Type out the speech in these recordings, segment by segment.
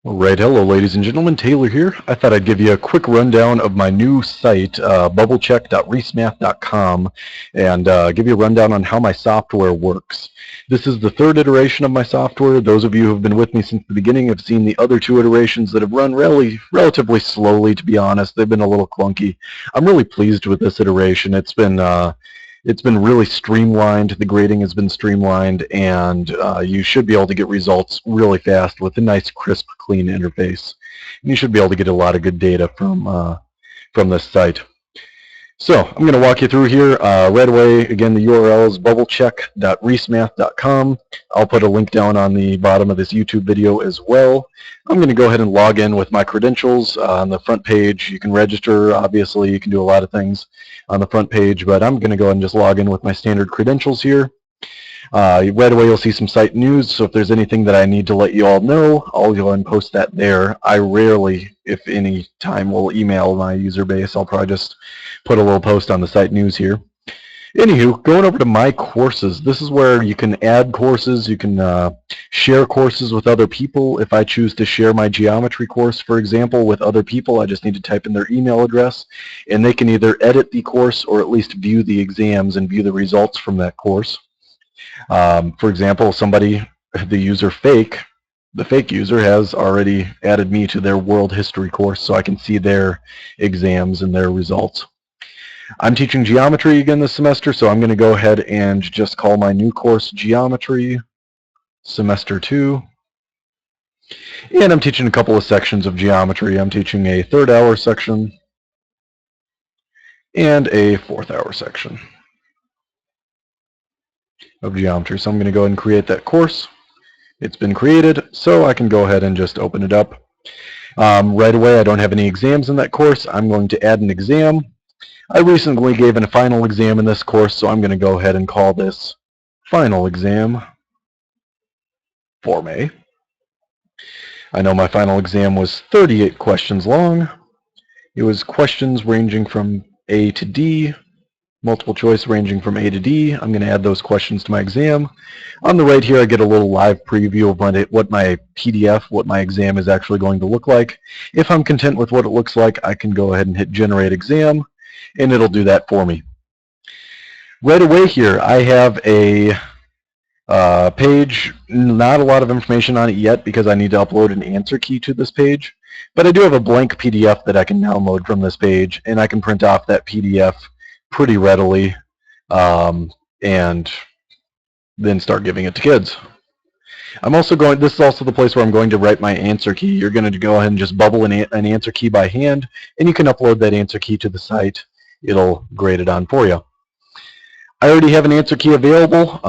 All right, hello ladies and gentlemen, Taylor here. I thought I'd give you a quick rundown of my new site, bubblecheck.reecemath.com, and give you a rundown on how my software works. This is the third iteration of my software. Those of you who have been with me since the beginning have seen the other two iterations that have run relatively slowly, to be honest. They've been a little clunky. I'm really pleased with this iteration. It's been really streamlined. The grading has been streamlined, and you should be able to get results really fast with a nice, crisp, clean interface. And you should be able to get a lot of good data from this site. So I'm going to walk you through here right away. Again, the URL is bubblecheck.reecemath.com. I'll put a link down on the bottom of this YouTube video as well. I'm going to go ahead and log in with my credentials on the front page. You can register, obviously. You can do a lot of things on the front page, but I'm going to go ahead and just log in with my standard credentials here. Right away you'll see some site news, so if there's anything that I need to let you all know, I'll go ahead and post that there. I rarely, if any time, will email my user base. I'll probably just put a little post on the site news here. Anywho, going over to my courses, this is where you can add courses, you can share courses with other people. If I choose to share my geometry course, for example, with other people, I just need to type in their email address, and they can either edit the course or at least view the exams and view the results from that course. For example, the fake user has already added me to their world history course, so I can see their exams and their results. I'm teaching geometry again this semester, so I'm going to go ahead and just call my new course Geometry Semester 2. And I'm teaching a couple of sections of geometry. I'm teaching a 3rd hour section and a 4th hour section of geometry. So I'm going to go ahead and create that course. It's been created, so I can go ahead and just open it up. Right away, I don't have any exams in that course. I'm going to add an exam. I recently gave a final exam in this course, so I'm going to go ahead and call this Final Exam for May. I know my final exam was 38 questions long. It was questions ranging from A to D, multiple choice ranging from A to D. I'm going to add those questions to my exam. On the right here, I get a little live preview of what my PDF, what my exam is actually going to look like. If I'm content with what it looks like, I can go ahead and hit Generate Exam, and it'll do that for me. Right away here, I have a page, not a lot of information on it yet because I need to upload an answer key to this page, but I do have a blank PDF that I can download from this page, and I can print off that PDF pretty readily and then start giving it to kids. This is also the place where I'm going to write my answer key. You're going to go ahead and just bubble an answer key by hand, and you can upload that answer key to the site. It'll grade it on for you. I already have an answer key available.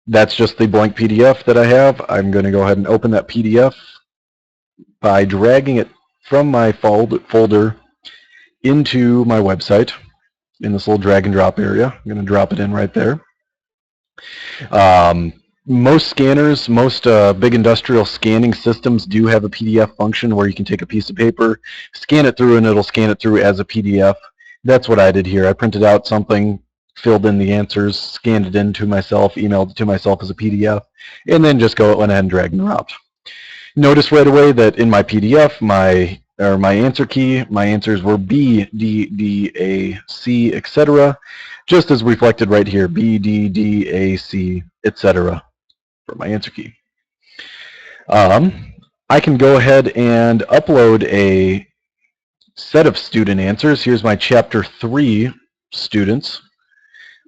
That's just the blank PDF that I have. I'm going to go ahead and open that PDF by dragging it from my folder into my website in this little drag and drop area. I'm going to drop it in right there. Most scanners, most big industrial scanning systems do have a PDF function where you can take a piece of paper, scan it through, and it'll scan it through as a PDF. That's what I did here. I printed out something, filled in the answers, scanned it into myself, emailed it to myself as a PDF, and then just went ahead and drag and dropped. Notice right away that in my PDF, my answer key, my answers were B, D, D, A, C, etc., just as reflected right here, B, D, D, A, C, etc. for my answer key. I can go ahead and upload a set of student answers. Here's my Chapter 3 students.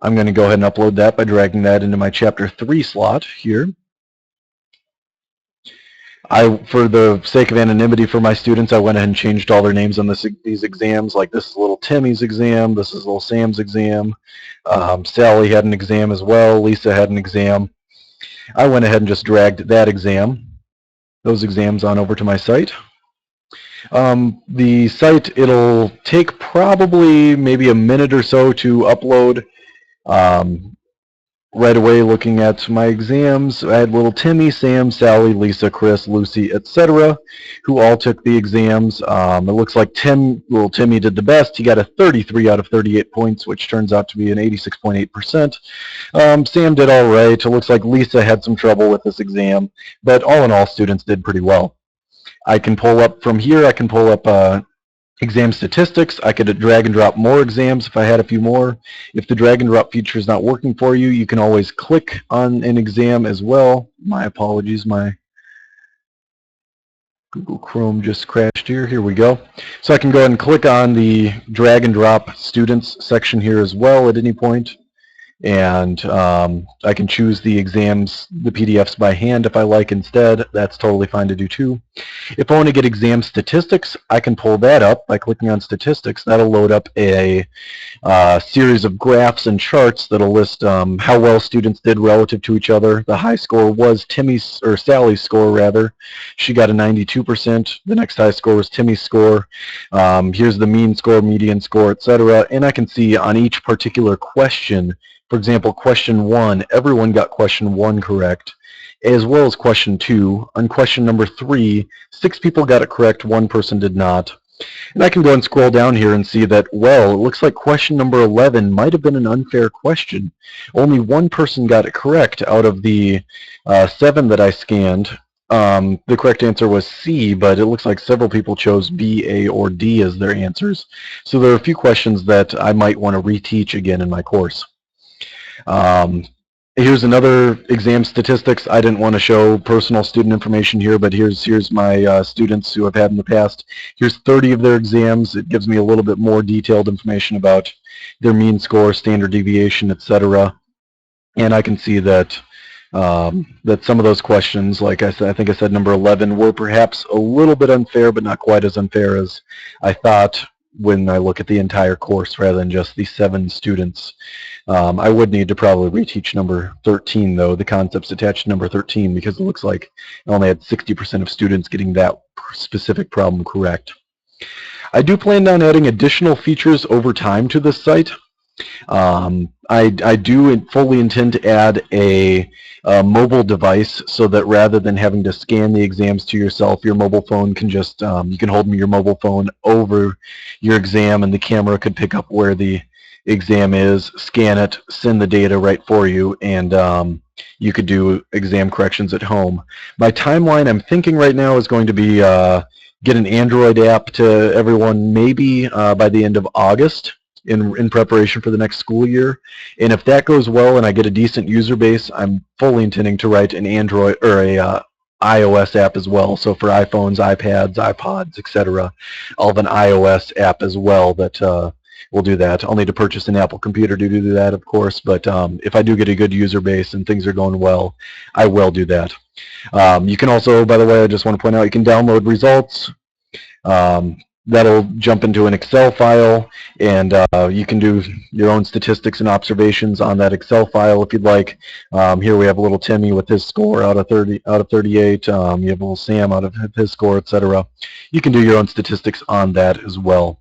I'm going to go ahead and upload that by dragging that into my Chapter 3 slot here. For the sake of anonymity for my students, I went ahead and changed all their names on these exams. Like this is little Timmy's exam, this is little Sam's exam. Sally had an exam as well, Lisa had an exam. I went ahead and just dragged those exams on over to my site. The site, it'll take probably maybe a minute or so to upload. Right away, looking at my exams, I had little Timmy, Sam, Sally, Lisa, Chris, Lucy, etc., who all took the exams. It looks like little Timmy did the best. He got a 33 out of 38 points, which turns out to be an 86.8%. Sam did all right. It looks like Lisa had some trouble with this exam, but all in all, students did pretty well. I can pull up from here, I can pull up exam statistics. I could drag and drop more exams if I had a few more. If the drag and drop feature is not working for you, you can always click on an exam as well. My apologies, my Google Chrome just crashed here. Here we go. So I can go ahead and click on the drag and drop students section here as well at any point. And I can choose the exams, the PDFs by hand if I like instead. That's totally fine to do too. If I want to get exam statistics, I can pull that up by clicking on statistics. That'll load up a series of graphs and charts that'll list how well students did relative to each other. The high score was Sally's score rather. She got a 92%. The next high score was Timmy's score. Here's the mean score, median score, etc. And I can see on each particular question, for example, question 1, everyone got question 1 correct, as well as question 2. On question number 3, 6 people got it correct, 1 person did not. And I can go and scroll down here and see that, well, it looks like question number 11 might have been an unfair question. Only 1 person got it correct out of the 7 that I scanned. The correct answer was C, but it looks like several people chose B, A, or D as their answers. So there are a few questions that I might want to reteach again in my course. Here's another exam statistics. I didn't want to show personal student information here, but here's my students who I've had in the past. Here's 30 of their exams. It gives me a little bit more detailed information about their mean score, standard deviation, etc. And I can see that that some of those questions, like I said, I think I said number 11, were perhaps a little bit unfair, but not quite as unfair as I thought when I look at the entire course rather than just the 7 students. I would need to probably reteach number 13, though, the concepts attached to number 13, because it looks like I only had 60% of students getting that specific problem correct. I do plan on adding additional features over time to this site. I do fully intend to add a mobile device so that rather than having to scan the exams to yourself, your mobile phone can just, you can hold your mobile phone over your exam and the camera could pick up where the exam is, scan it, send the data right for you, and you could do exam corrections at home. My timeline I'm thinking right now is going to be get an Android app to everyone maybe by the end of August. In preparation for the next school year. And if that goes well and I get a decent user base, I'm fully intending to write an Android or a iOS app as well. So for iPhones, iPads, iPods, etc. I'll have an iOS app as well that will do that. I'll need to purchase an Apple computer to do that, of course, but if I do get a good user base and things are going well, I will do that. You can also, by the way, I just want to point out, you can download results. That'll jump into an Excel file, and you can do your own statistics and observations on that Excel file if you'd like. Here we have a little Timmy with his score out of 38. You have a little Sam out of his score, etc. You can do your own statistics on that as well.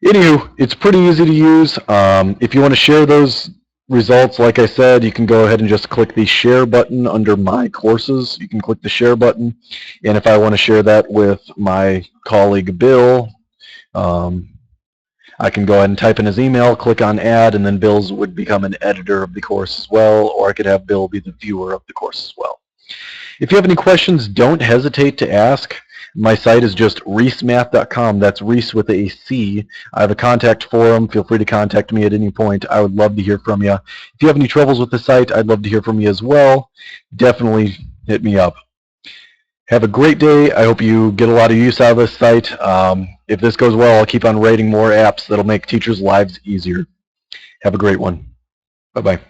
Anywho, it's pretty easy to use. If you want to share those results, like I said, you can go ahead and just click the share button under my courses. You can click the share button, and if I want to share that with my colleague Bill, I can go ahead and type in his email, click on add, and then Bill's would become an editor of the course as well, or I could have Bill be the viewer of the course as well. If you have any questions, don't hesitate to ask. My site is just reecemath.com. That's Reece with a C. I have a contact forum. Feel free to contact me at any point. I would love to hear from you. If you have any troubles with the site, I'd love to hear from you as well. Definitely hit me up. Have a great day. I hope you get a lot of use out of this site. If this goes well, I'll keep on writing more apps that'll make teachers' lives easier. Have a great one. Bye-bye.